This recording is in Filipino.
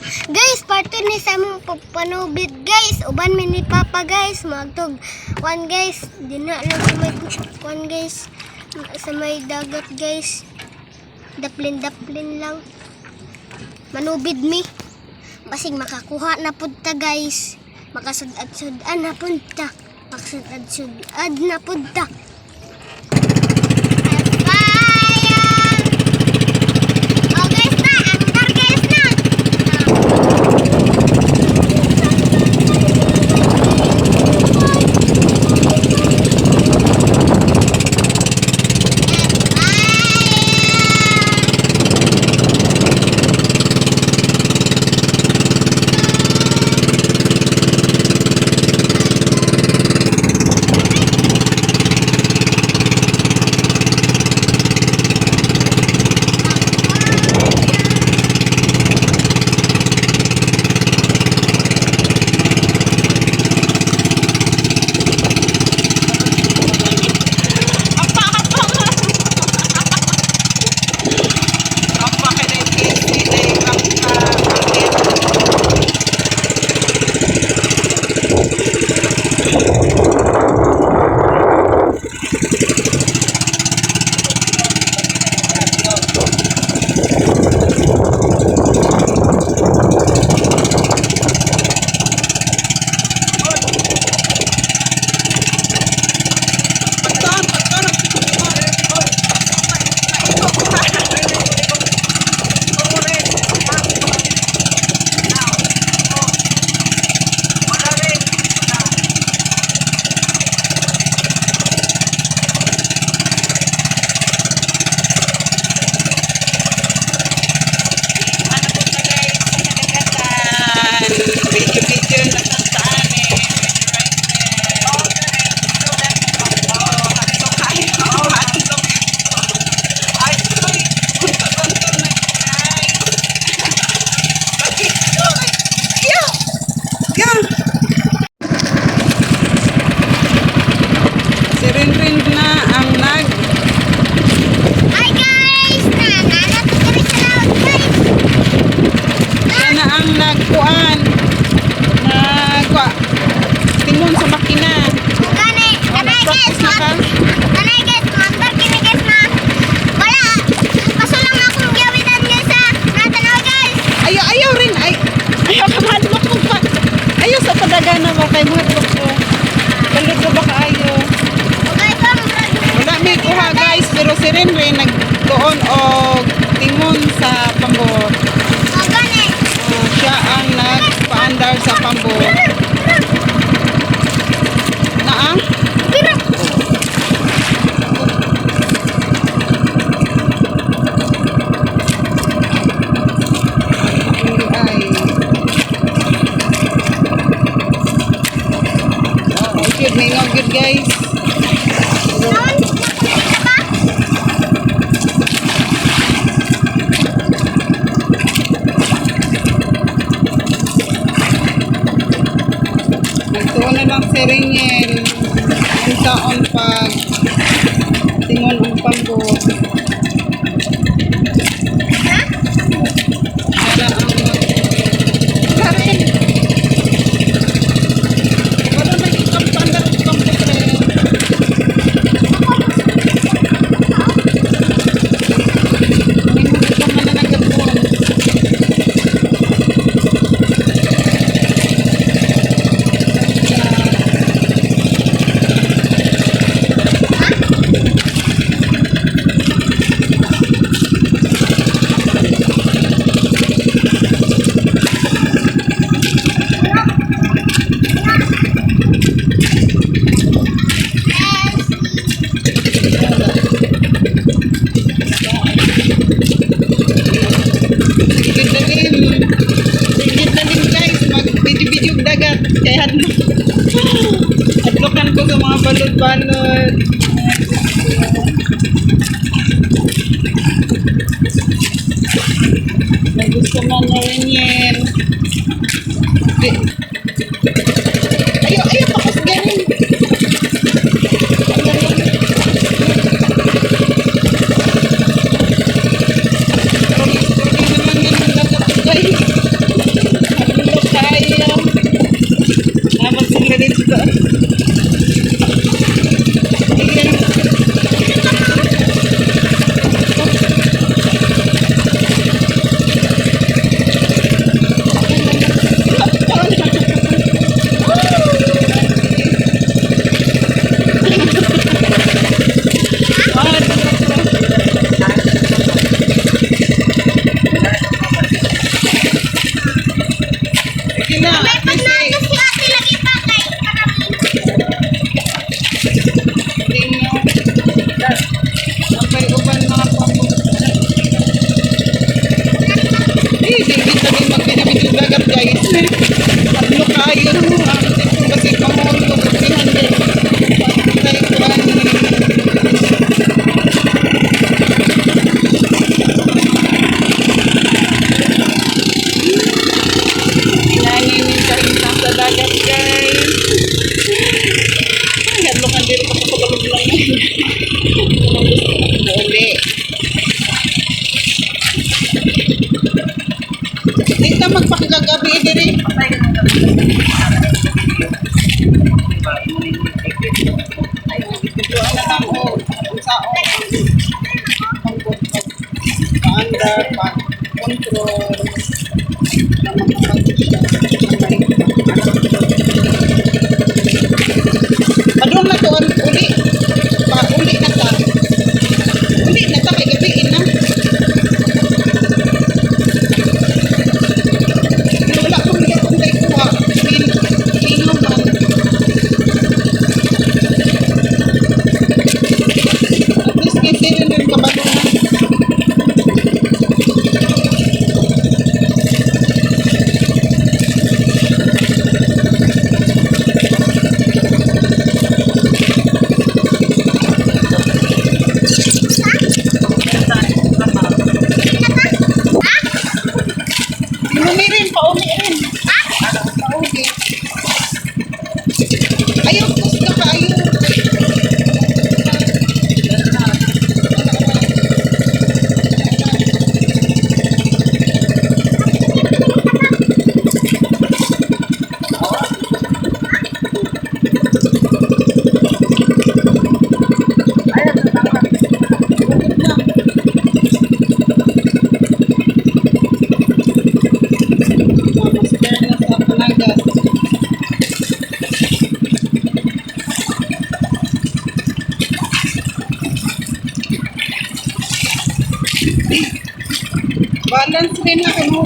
Guys, parte ni sa mong panubid guys. Uban mi ni Papa guys. Magtog. One guys. Dina lang sa may one guys. Sa may dagat guys. Daplin lang. Manubid mi. Basig makakuha na punta guys. Makasud-ad-sud-an na punta. Makasud-ad-sud-ad na punta. Gana mo kay mutok ko. Balod ko ba kaayo? Wala may kuha guys, pero si Renre nagdoon og tingon sa pambot. Siya ang nagpaandar sa pambot. Naa? Mayroon good guys. Nagtuon na lang si Reniel. Ang taon pag tingon ang pambot. Kaya adlokan ko sa mga balod-balod. Gusto man na rin yan. Ayaw, pakas ganun. Pero naman ganun dapat guys. na magpakagabi diri. Ito ano lang o sao paandar, pag-control ng mga padung na to uli. Uli na ta. Uli na ta kay gabiin na. Wala kong gitong kay kuha. Lino man. At least kasi rin kabalo na. Umi rin, pauli rin. Pauli. Ayaw, pus ka ka, ayaw. Master na sa panagas. Balance rin ako, no?